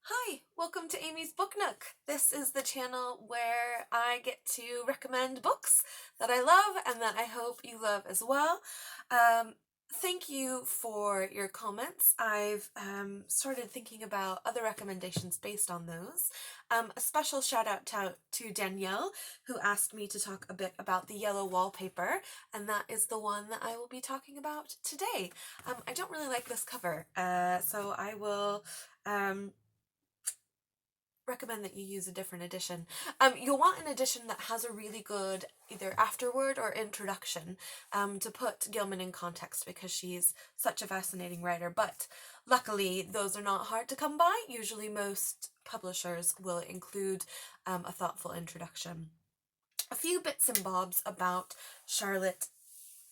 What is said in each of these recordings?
Hi, welcome to Amy's Book Nook. This is the channel where I get to recommend books that I love and that I hope you love as well. Thank you for your comments. I've started thinking about other recommendations based on those. A special shout out to Danielle, who asked me to talk a bit about the Yellow Wallpaper, and that is the one that I will be talking about today. I don't really like this cover, so I will recommend that you use a different edition. You'll want an edition that has a really good either afterword or introduction to put Gilman in context, because she's such a fascinating writer. But luckily, those are not hard to come by. Usually most publishers will include a thoughtful introduction. A few bits and bobs about Charlotte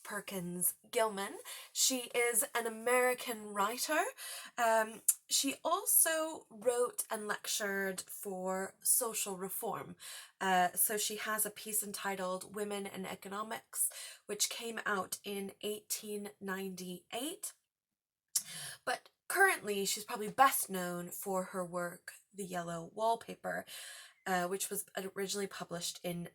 Perkins Gilman. She is an American writer. She also wrote and lectured for social reform. So she has a piece entitled Women and Economics, which came out in 1898. But currently, she's probably best known for her work, The Yellow Wallpaper, which was originally published in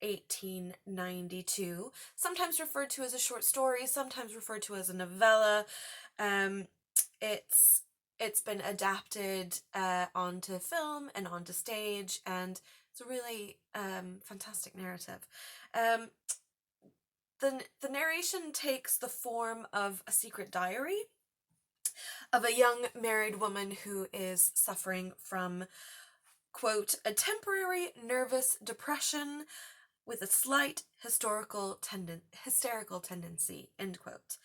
1892, sometimes referred to as a short story, sometimes referred to as a novella. It's been adapted onto film and onto stage, and it's a really fantastic narrative. The narration takes the form of a secret diary of a young married woman who is suffering from, quote, a temporary nervous depression with a slight hysterical tendency, end quote.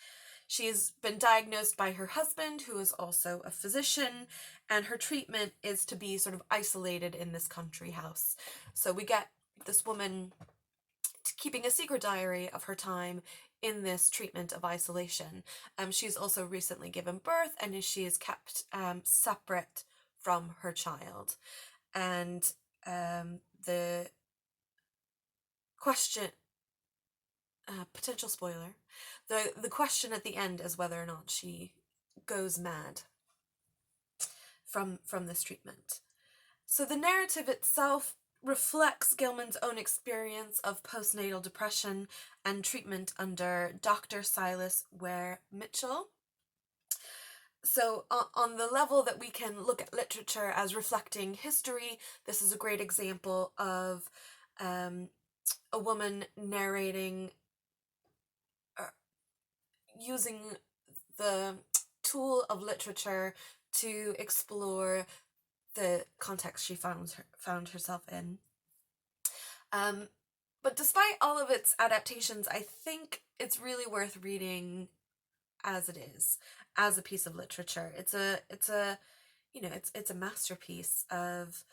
She's been diagnosed by her husband, who is also a physician, and her treatment is to be sort of isolated in this country house. So we get this woman keeping a secret diary of her time in this treatment of isolation. She's also recently given birth, and she is kept separate from her child. And the question, potential spoiler, the question at the end is whether or not she goes mad from this treatment. So the narrative itself reflects Gilman's own experience of postnatal depression and treatment under Dr. Silas Ware Mitchell. So on the level that we can look at literature as reflecting history, this is a great example of a woman narrating, using the tool of literature to explore the context she found herself in. But despite all of its adaptations, I think it's really worth reading as it is, as a piece of literature. It's a masterpiece of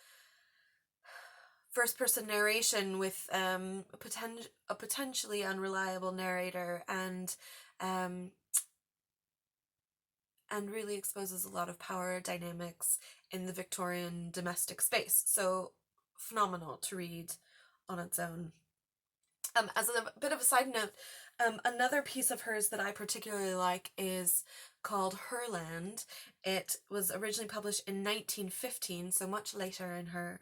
first-person narration with a potentially unreliable narrator, and really exposes a lot of power dynamics in the Victorian domestic space. So phenomenal to read on its own. As a bit of a side note, another piece of hers that I particularly like is called Herland. It was originally published in 1915, so much later in her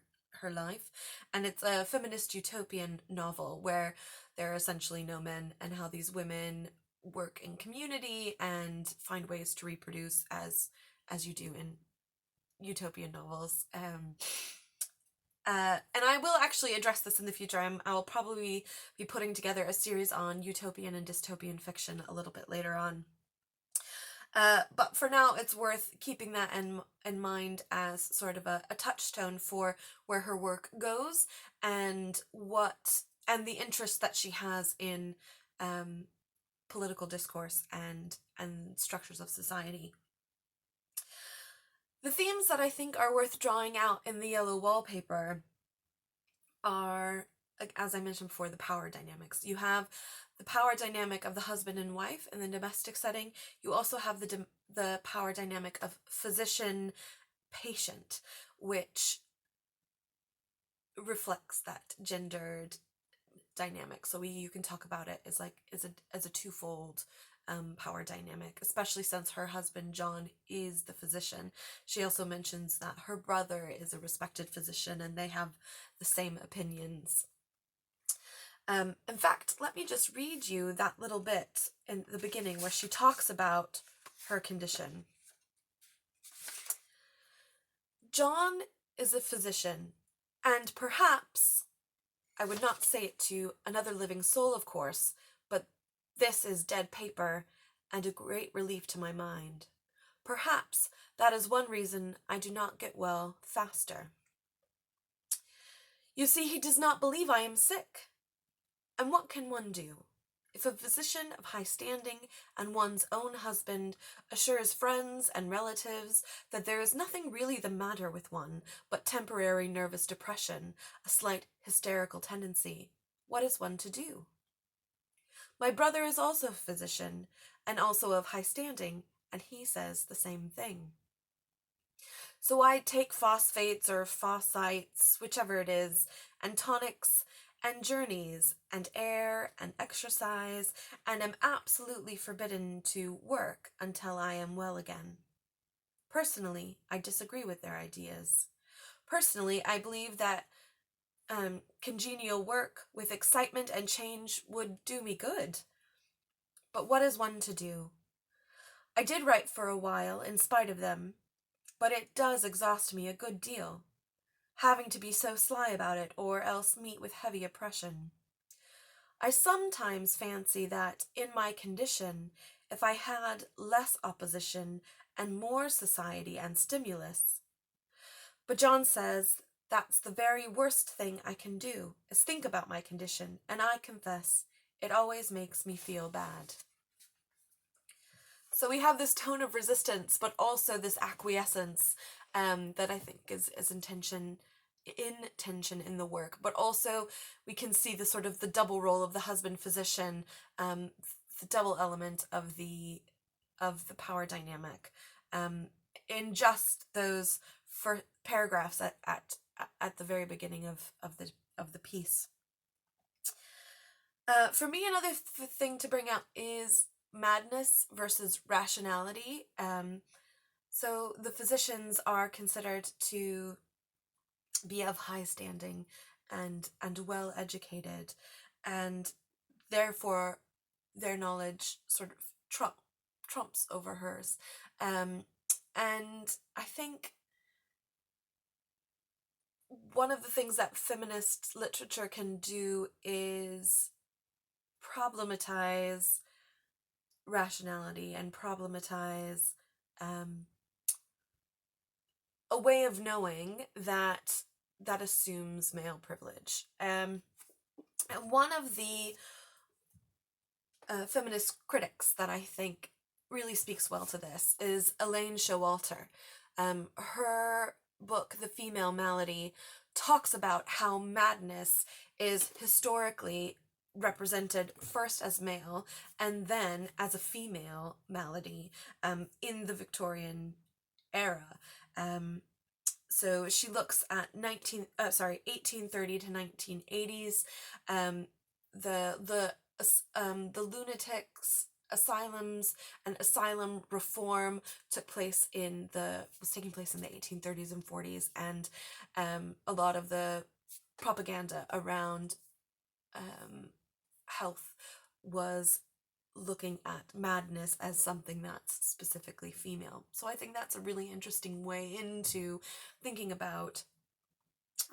life, and it's a feminist utopian novel where there are essentially no men, and how these women work in community and find ways to reproduce as you do in utopian novels. And I will actually address this in the future. I'll probably be putting together a series on utopian and dystopian fiction a little bit later on. But for now, it's worth keeping that in mind as sort of a touchstone for where her work goes, and the interest that she has in political discourse and structures of society. The themes that I think are worth drawing out in the Yellow Wallpaper are, as I mentioned before, the power dynamics. You have the power dynamic of the husband and wife in the domestic setting. You also have the power dynamic of physician-patient, which reflects that gendered dynamic. So you can talk about it as a twofold power dynamic, especially since her husband John is the physician. She also mentions that her brother is a respected physician and they have the same opinions. In fact, let me just read you that little bit in the beginning where she talks about her condition. John is a physician, and perhaps, I would not say it to another living soul, of course, but this is dead paper and a great relief to my mind. Perhaps that is one reason I do not get well faster. You see, he does not believe I am sick. And what can one do? If a physician of high standing and one's own husband assures friends and relatives that there is nothing really the matter with one but temporary nervous depression, a slight hysterical tendency, what is one to do? My brother is also a physician and also of high standing, and he says the same thing. So I take phosphates or phosites, whichever it is, and tonics and journeys and air and exercise, and am absolutely forbidden to work until I am well again. Personally, I disagree with their ideas. Personally, I believe that congenial work with excitement and change would do me good. But what is one to do? I did write for a while, in spite of them, but it does exhaust me a good deal, having to be so sly about it, or else meet with heavy oppression. I sometimes fancy that, in my condition, if I had less opposition and more society and stimulus. But John says that's the very worst thing I can do, is think about my condition, and I confess it always makes me feel bad. So we have this tone of resistance, but also this acquiescence that I think is in tension in the work. But also we can see the sort of the double role of the husband physician, the double element of the power dynamic, in just those paragraphs at the very beginning of the piece. For me, another thing to bring out is madness versus rationality. So the physicians are considered to be of high standing and well educated, and therefore their knowledge sort of trumps over hers. And I think one of the things that feminist literature can do is problematize rationality and problematize a way of knowing that assumes male privilege. And one of the feminist critics that I think really speaks well to this is Elaine Showalter. Her book, The Female Malady, talks about how madness is historically represented first as male and then as a female malady in the Victorian era. So she looks at 1830 to 1980s. The lunatics asylums and asylum reform was taking place in the 1830s and 40s, and a lot of the propaganda around health was looking at madness as something that's specifically female. So I think that's a really interesting way into thinking about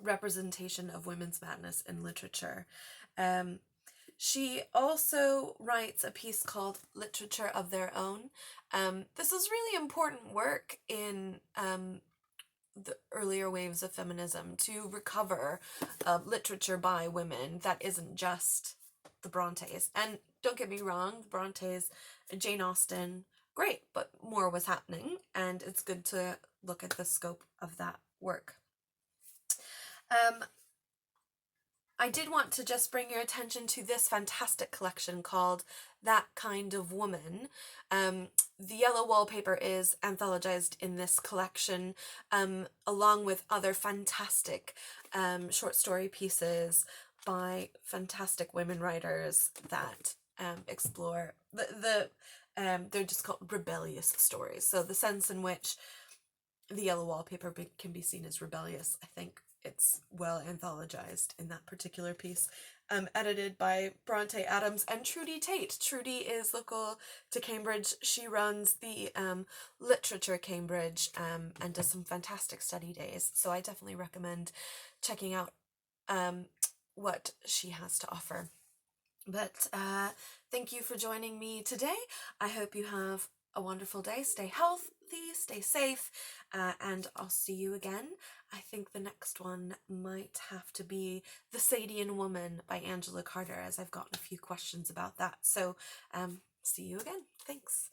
representation of women's madness in literature. She also writes a piece called Literature of Their Own. This is really important work in the earlier waves of feminism, to recover literature by women that isn't just the Brontes. And don't get me wrong, the Brontes, Jane Austen, great, but more was happening, and it's good to look at the scope of that work. I did want to just bring your attention to this fantastic collection called That Kind of Woman. The Yellow Wallpaper is anthologized in this collection, along with other fantastic short story pieces by fantastic women writers that explore the they're just called rebellious stories. So the sense in which the Yellow Wallpaper can be seen as rebellious, I think it's well anthologized in that particular piece. Edited by Bronte Adams and Trudi Tate. Trudi is local to Cambridge. She runs the Literature Cambridge and does some fantastic study days. So I definitely recommend checking out what she has to offer. But thank you for joining me today. I hope you have a wonderful day. Stay healthy, stay safe, and I'll see you again. I think the next one might have to be The Sadian Woman by Angela Carter, as I've gotten a few questions about that. So see you again. Thanks.